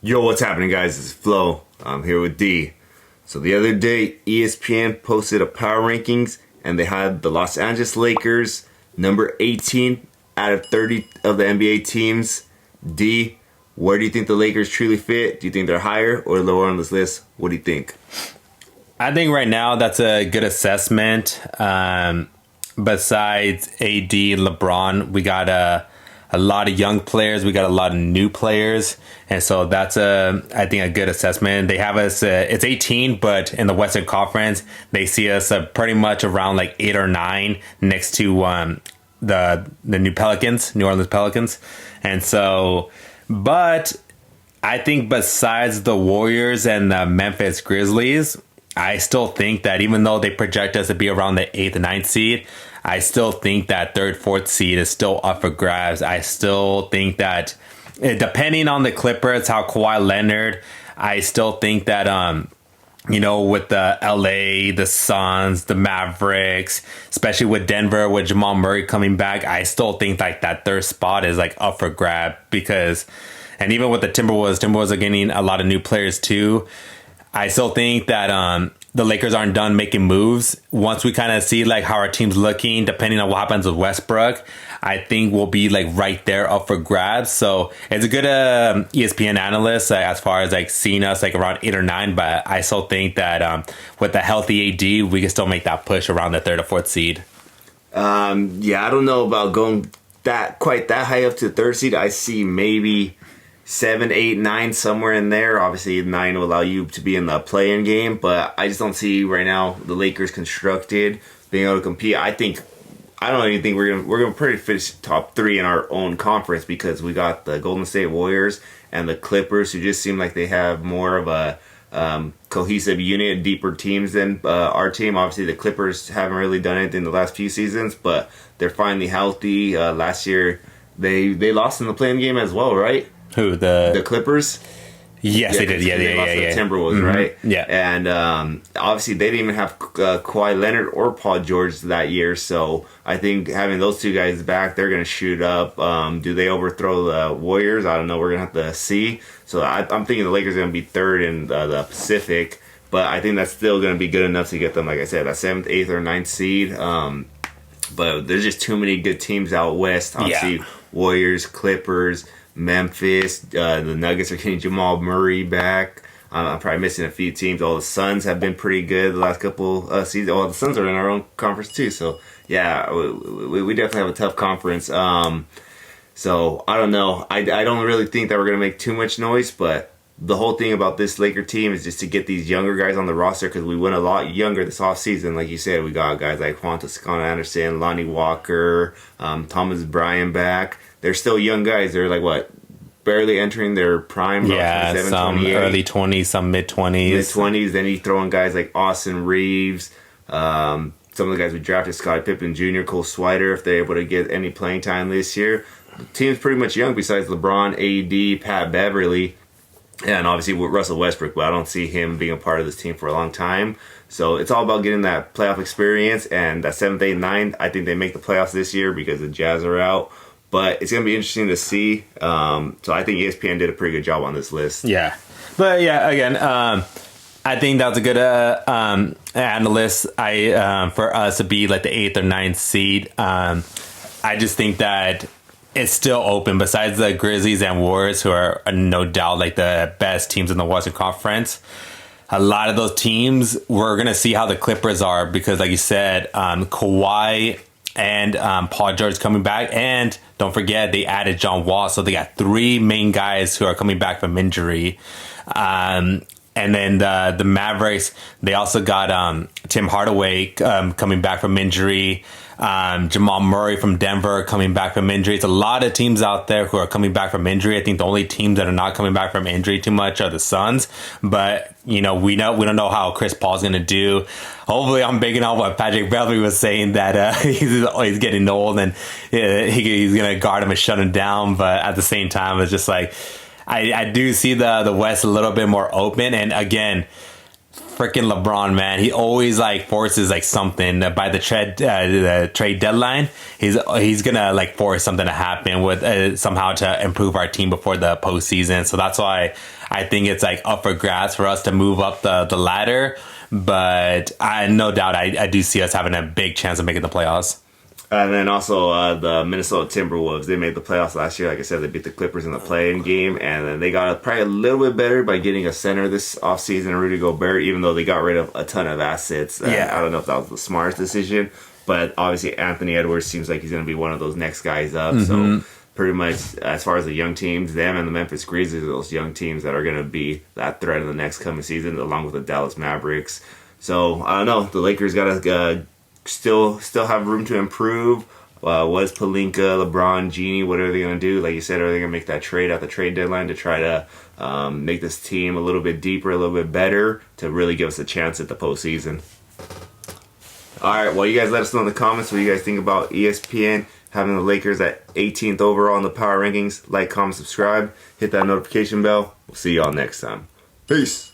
Yo, what's happening, guys? This is Flo. I'm here with D. So the other day, ESPN posted a power rankings, and they had the Los Angeles Lakers number 18 out of 30 of the NBA teams. D, where do you think the Lakers truly fit? Do you think they're higher or lower on this list? What do you think? I think right now that's a good assessment. Besides AD and LeBron, we got a lot of young players. We got a lot of new players. And so that's, I think, a good assessment. They have us, it's 18, but in the Western Conference, they see us pretty much around like 8 or 9 next to the New Orleans Pelicans. And so, but I think besides the Warriors and the Memphis Grizzlies, I still think that even though they project us to be around the 8th and 9th seed, I still think that 3rd, 4th seed is still up for grabs. I still think that depending on the Clippers, how Kawhi Leonard, I still think that, with the LA, the Suns, the Mavericks, especially with Denver, with Jamal Murray coming back, I still think like that 3rd spot is like up for grab and even with the Timberwolves are getting a lot of new players too. I still think that the Lakers aren't done making moves. Once we kind of see like how our team's looking, depending on what happens with Westbrook, I think we'll be like right there up for grabs. So it's a good ESPN analyst as far as like seeing us like around 8 or 9. But I still think that with the healthy AD, we can still make that push around the 3rd or 4th seed. I don't know about going quite that high up to the 3rd seed. I see maybe 7, 8, 9, somewhere in there. Obviously, 9 will allow you to be in the play-in game, but I just don't see right now the Lakers constructed being able to compete. I don't even think we're gonna pretty finish top 3 in our own conference because we got the Golden State Warriors and the Clippers, who just seem like they have more of a cohesive unit, deeper teams than our team. Obviously, the Clippers haven't really done anything the last few seasons, but they're finally healthy. Last year, they lost in the play-in game as well, right? Who, the Clippers? Yes, they did. They lost to the Timberwolves, Mm-hmm. right? Yeah. And obviously, they didn't even have Kawhi Leonard or Paul George that year. So I think having those two guys back, they're going to shoot up. Do they overthrow the Warriors? I don't know. We're going to have to see. So I'm thinking the Lakers are going to be 3rd in the Pacific. But I think that's still going to be good enough to get them, like I said, that 7th, 8th, or 9th seed. But there's just too many good teams out west. Obviously, Warriors, Clippers, Memphis, the Nuggets are getting Jamal Murray back. I'm probably missing a few teams. All the Suns have been pretty good the last couple seasons. Well, the Suns are in our own conference too. So, yeah, we definitely have a tough conference. So, I don't know. I don't really think that we're going to make too much noise, but the whole thing about this Laker team is just to get these younger guys on the roster because we went a lot younger this offseason. Like you said, we got guys like Juan Toscano Anderson, Lonnie Walker, Thomas Bryan back. They're still young guys. They're like, barely entering their prime. Yeah, some 28. early 20s, some mid-20s. Mid-20s. Then you throw in guys like Austin Reeves. Some of the guys we drafted, Scottie Pippen Jr., Cole Swider, if they're able to get any playing time this year. The team's pretty much young besides LeBron, AD, Pat Beverly, and obviously with Russell Westbrook, but I don't see him being a part of this team for a long time. So it's all about getting that playoff experience, and that 7th, 8th, 9th, I think they make the playoffs this year because the Jazz are out. But it's going to be interesting to see. So I think ESPN did a pretty good job on this list. Yeah. But yeah, again, I think that's a good analyst for us to be like the 8th or 9th seed. I just think that it's still open besides the Grizzlies and Warriors, who are no doubt like the best teams in the Western Conference. A lot of those teams, we're going to see how the Clippers are because, like you said, Kawhi and Paul George coming back. And don't forget, they added John Wall. So they got 3 main guys who are coming back from injury. And then the Mavericks, they also got Tim Hardaway coming back from injury. Jamal Murray from Denver coming back from injury. It's a lot of teams out there who are coming back from injury. I think the only teams that are not coming back from injury too much are the Suns. But, we don't know how Chris Paul's going to do. Hopefully, I'm banking on what Patrick Beverly was saying, that he's getting old and he's going to guard him and shut him down. But at the same time, it's just like, I do see the West a little bit more open. And again, freaking LeBron, man, he always forces something by the trade deadline. He's gonna force something to happen with somehow to improve our team before the postseason. So that's why I think it's like up for grabs for us to move up the ladder. But no doubt, I do see us having a big chance of making the playoffs. And then also the Minnesota Timberwolves. They made the playoffs last year. Like I said, they beat the Clippers in the play-in game. And then they got probably a little bit better by getting a center this offseason, Rudy Gobert, even though they got rid of a ton of assets. Yeah. I don't know if that was the smartest decision. But obviously, Anthony Edwards seems like he's going to be one of those next guys up. So pretty much as far as the young teams, them and the Memphis Grizzlies are those young teams that are going to be that threat in the next coming season, along with the Dallas Mavericks. So, I don't know. The Lakers got to still have room to improve. Was Pelinka, LeBron, Genie, what are they going to do? Like you said, are they going to make that trade at the trade deadline to try to make this team a little bit deeper, a little bit better, to really give us a chance at the postseason? All right, well, you guys let us know in the comments what you guys think about ESPN having the Lakers at 18th overall in the power rankings. Like, comment, subscribe, hit that notification bell. We'll see y'all next time. Peace.